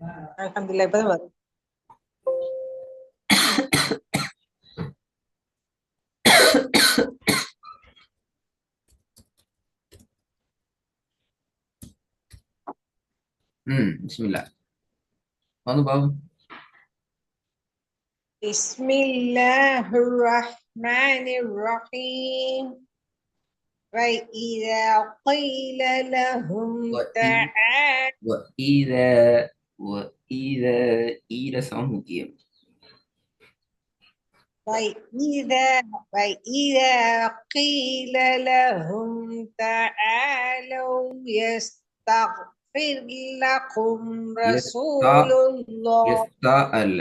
அல்ஹம்துலில்லாஹ் இப்பதான் வரும். பிஸ்மில்லா வாங்க பாபு. பிஸ்மில்லாஹிர் ரஹ்மானிர் ரஹீம். وَإِذَا قِيلَ لَهُمْ تعالوا وإذا إلى சவுண்ட் முக்கியம். وَإِذَا قِيلَ لَهُمْ تعالوا يستغفر لكم رسول الله. يستا அல்ல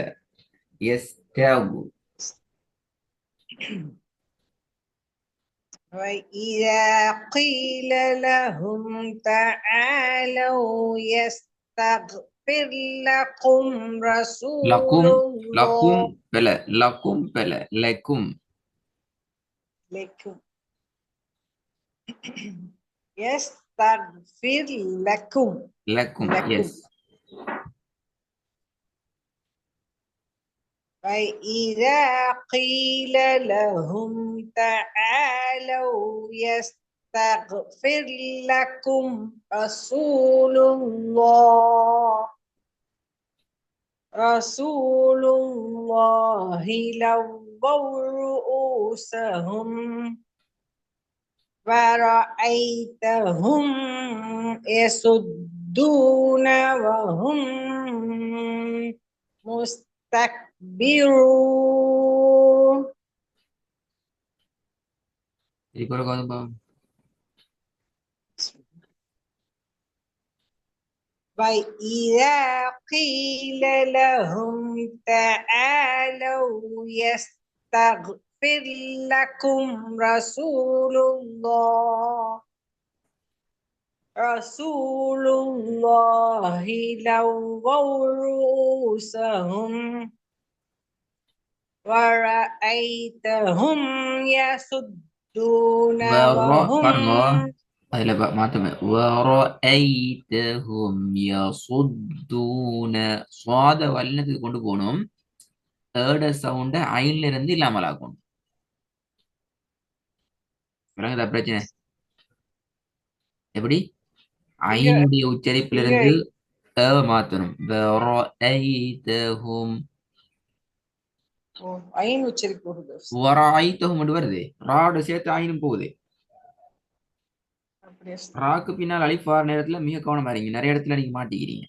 يستغ. وَإِذَا قِيلَ لَهُمْ تعالوا يستغفر لكم رسول لكم الله. بلا لكم بلا لكم لكم يستغفر لكم yes. وَإِذَا قِيلَ لَهُمْ تعالوا يستغفر لكم رسول الله لووا رؤوسهم ورأيتهم يصدون وهم مستكبرون. وَإِذَا قِيلَ لَهُمْ تَعَالَوْا يَسْتَغْفِرْ لَكُمْ رَسُولُ اللَّهِ لَوَّوْا رُؤُوسَهُمْ وَرَأَيْتَهُمْ يَصُدُّونَ وَهُمْ அதுல மாத்தமே وَرَأَيْتَهُمْ يَصُدُّونَ சுவாத வல்லினத்துக்கு கொண்டு போகணும். தேர்ட் சவுண்ட ஐன்ல இருந்து இல்லாமல் ஆகணும். விளங்குதா பிரச்சனை? எப்படி ஐனுடைய உச்சரிப்புல இருந்து மாத்தணும். وَرَأَيْتَهُمْ ஐன் உச்சரிப்பு وَرَأَيْتَهُم் வருது. ராட சேர்த்து ஐனும் போகுது. ராக்கு பின்னால் அலிஃப் வர நேரத்துல மிக கவனமா இருங்க. நிறைய இடத்துல நீங்க மாட்டிக்கிறீங்க.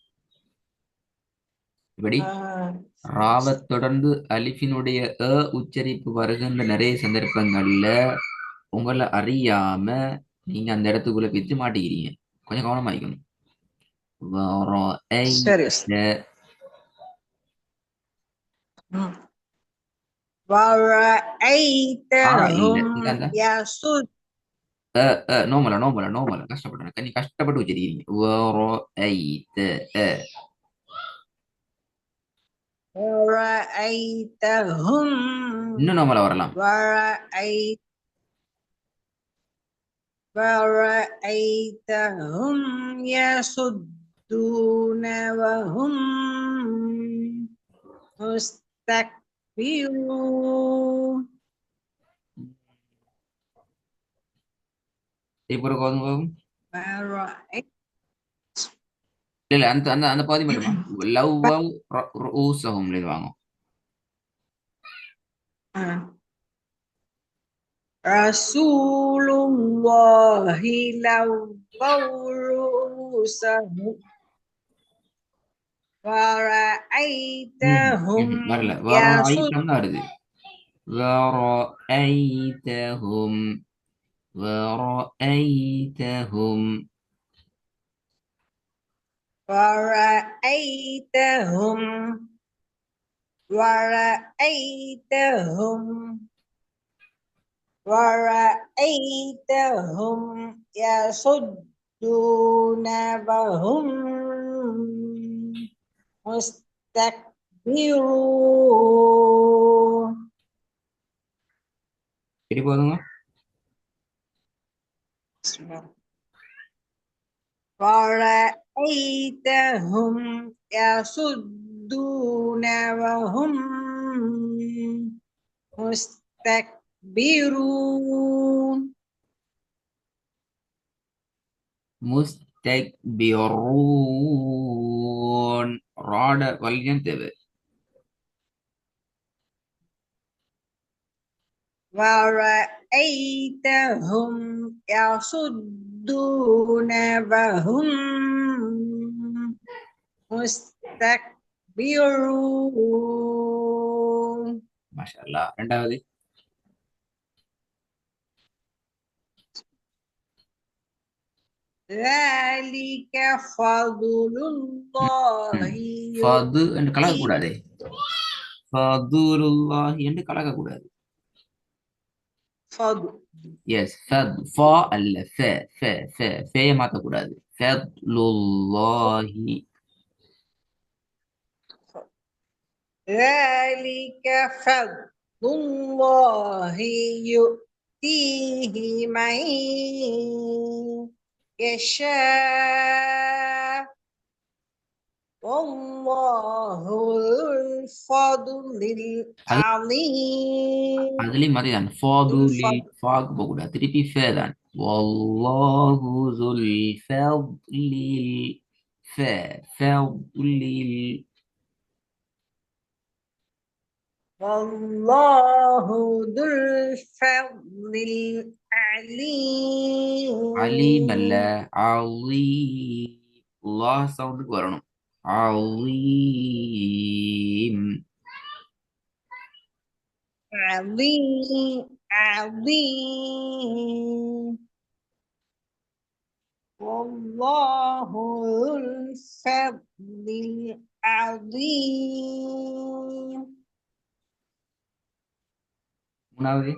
இப்படி ராவத் தொடர்ந்து அலிஃபினுடைய உச்சரிப்பு வருகின்ற நிறைய சந்தர்ப்பங்கள்ல உங்களை அறியாம நீங்க அந்த இடத்துக்குள்ள பிச்சு மாட்டிக்கிறீங்க. கொஞ்சம் கவனமா இருக்கணும். நோமல கஷ்டப்பட்டு நீ கஷ்டப்பட்டு வச்சிருக்கீங்க. இன்னும் நோமல வரலாம். وَرَأَيْتَهُمْ يَصُدُّونَ وَهُمْ مُسْتَكْبِرُونَ. இல்ல அந்த அந்த அந்த பாதி மட்டுமா லவ்வ் ரூஸஹும் வாங்க. ரசூலுல்லாஹி லவ்வ் ரூஸஹும் வரஐதஹும் வரல வரஐதஹும் வருது. வரஐதஹும் வரஐதஹும் ورأيتهم يصدون وهم مستكبرون. சரி போதுங்க. ورأيتهم ورأيتهم يصدون وهم مستكبرون முஸ்தக்பிரூன் ராட வல்லியம் தேவை. ورأيتهم يصدون وهم مستكبرون மாஷா அல்லாஹ். ரெண்டாவது ذلك فضل الله ஃபது என்று கலக்க يؤتيه கூடாதே. ஃபதுலுல்லாஹி என்று கலக்க கூடாது. فضل எஸ் ஃபத் ஃபா அல்ல ஃப ஃப ஃப ஃபேய மாத்த கூடாது. ஃபதுலுல்லாஹி ذلك فضل الله يؤتيه من يشاء والله ذو الفضل العظيم அதுலயும் மாதிரிதான் ஃபாதுலில் ஃபாக்கு போக கூடாது. திருப்பி ஃபே தான். வல்லாஹு ذுல் ஃபதுலில் ஃப ஃபதுலில் والله ذو الفضل العليم அலீம் அல்ல அலீம். அல்லாஹ் சவுண்டுக்கு வரணும். அலீம் عظيم عظيم والله ذو الفضل العظيم மூணாவது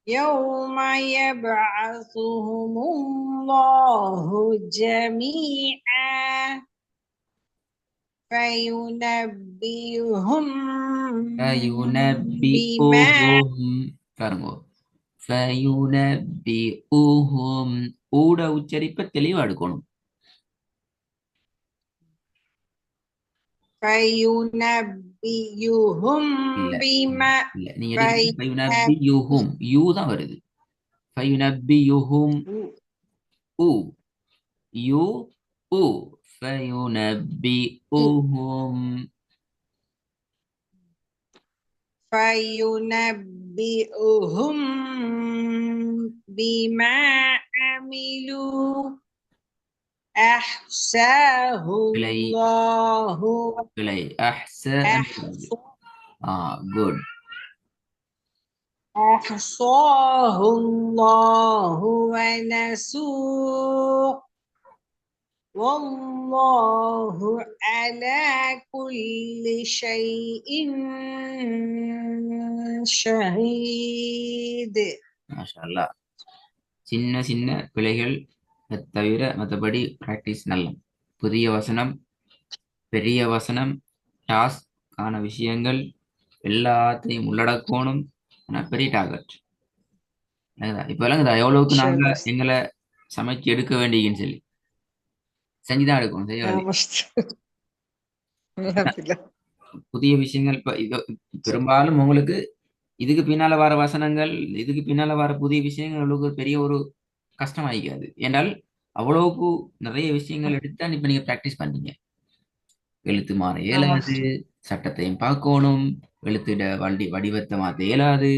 يوم يبعثهم الله جميعا فينبئهم بما பாருங்க. ஃபயுனப்பிஉஹும் ஊட உச்சரிப்பை தெளிவா எடுக்கணும். فينبئهم இல்ல بما இல்ல நீங்க ஃபயுனப்பியுஹும் யூ தான் வருது. ஃபயுனப்பியுஹும் உ யூ உ ஃபயுனப்பிஉஹும் فينبئهم بما عملوا أحساه الله பிழை அஹ்சன் குட் أحصاه الله ونسوه والله على كل شيء شهيد மாஷா அல்லாஹ். சின்ன சின்ன பிழைகள் தவிர மற்றபடி பிராக்டிஸ் நல்ல. புதிய வசனம், பெரிய வசனம், டாஸ்க் ஆன விஷயங்கள் எல்லாத்தையும் உள்ளடக்கணும். பெரிய டார்கெட் இப்ப விளங்குதா எவ்வளவுக்கு நாங்க எங்களை சமைச்சு எடுக்க வேண்டியன்னு சொல்லி செஞ்சுதான் எடுக்கணும். செய்யாது புதிய விஷயங்கள் இப்ப இது பெரும்பாலும் உங்களுக்கு இதுக்கு பின்னால வர வசனங்கள், இதுக்கு பின்னால வர புதிய விஷயங்கள் உங்களுக்கு பெரிய ஒரு கஷ்டம் ஆகிக்காது. ஏன்றால் அவ்வளவுக்கு நிறைய விஷயங்கள் எடுத்தா இப்ப நீங்க பிராக்டிஸ் பண்ணீங்க. எழுத்து மாற இயலாது, சட்டத்தையும் பார்க்கணும், எழுத்துட வடிவத்தை மாத்த இயலாது,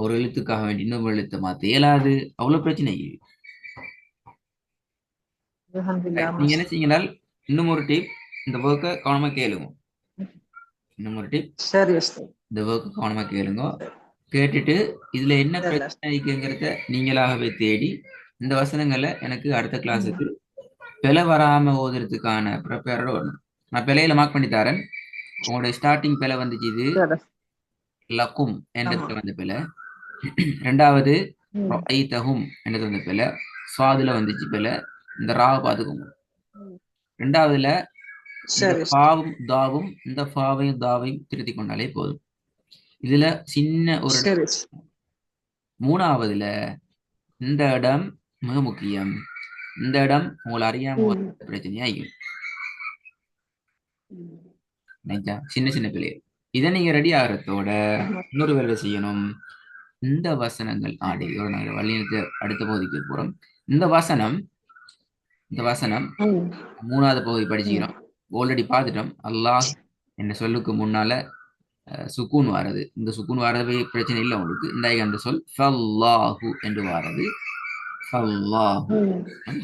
ஒரு எழுத்துக்காக வேண்டி இன்னொரு எழுத்தை மாத்த இயலாது. அவ்வளவு பிரச்சனை. நீங்க என்ன செய்யுங்கன்னா இன்னும் ஒரு டிப், இந்த ஒர்க்கை கவனமா கேளுங்க. இன்னும் ஒரு டிப், இந்த ஒர்க்கை கவனமா கேளுங்க. கேட்டுட்டு இதுல என்ன பிரச்சனை இருக்குங்கிறத நீங்களாகவே தேடி இந்த வசனங்களை எனக்கு அடுத்த கிளாஸுக்கு பிழை வராம ஓதுறதுக்கான ப்ரிப்பேரோட வரணும். நான் பிழையில மார்க் பண்ணி தரேன். உங்களுடைய ஸ்டார்டிங் பிழை வந்துச்சு, இது லக்கும் என்றதுல வந்த பிழை. ரெண்டாவது ஐதஹும் என்றது வந்த பிழை, சுவாதுல வந்துச்சு பிழை. இந்த ராவை பார்த்துக்கோங்க. ரெண்டாவதுல பாவும் தாவும், இந்த ஃபாவையும் தாவையும் திருத்தி கொண்டாலே போதும். இதுல சின்ன ஒரு மூணாவதுல இந்த இடம் மிக முக்கியம். இந்த இடம் உங்களை அறியாம ஒரு ம். பிரச்சனையாகும். ம். நினைச்சா சின்ன சின்ன பிள்ளைகள். இதை நீங்க ரெடி ஆகிறதோட ஆமா. இன்னொரு வேலை செய்யணும். இந்த வசனங்கள் ஆடையோட நாங்கள் வழிநடத்த அடுத்த பகுதிக்கு போறோம். இந்த வசனம் ம். 3வது பகுதி ம். படிச்சுக்கிறோம். ஆல்ரெடி பார்த்துட்டோம். அல்லாஹ் என்ன சொல்லுக்கு முன்னால சுக்கூன் வாரது. இந்த சுக்கூன் வாரது பிரச்சனை இல்லை உங்களுக்கு. இந்த அந்த சொல் ஃபல்லாஹு என்று வாரது. ஃபல்லாஹு. ம்.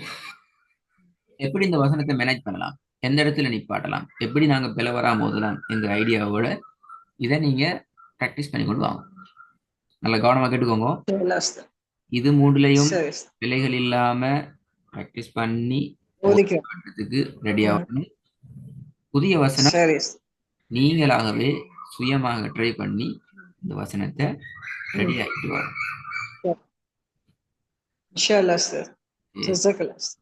எப்படி இந்த வசனத்தை மேனேஜ் பண்ணலாம், எந்த இடத்துல நிப்பாட்டலாம், எப்படி நாங்க பிளவராம ஓதலாம் என்ற ஐடியாவோட இதை நீங்க பிராக்டிஸ் பண்ணி கொண்டு வாங்க. நல்ல கவனமா கேட்டுக்கோங்க. சரி உஸ்தாத். இது மூணுலையும் சரி உஸ்தாத். பிழைகள் இல்லாம பிராக்டிஸ் பண்ணி ஓதிக்கிறோம். ஓதுறதுக்கு ரெடி ம். ஆகணும். புதிய வசனம் சரி உஸ்தாத். நீங்களாகவே சுயமாக ட்ரை பண்ணி இந்த வசனத்தை ரெடி ம். ஆகிட்டு வரும். இன்ஷா அல்லாஹ் உஸ்தாத். சரி. ஜஸாக்கல்லாஹ் உஸ்தாத்.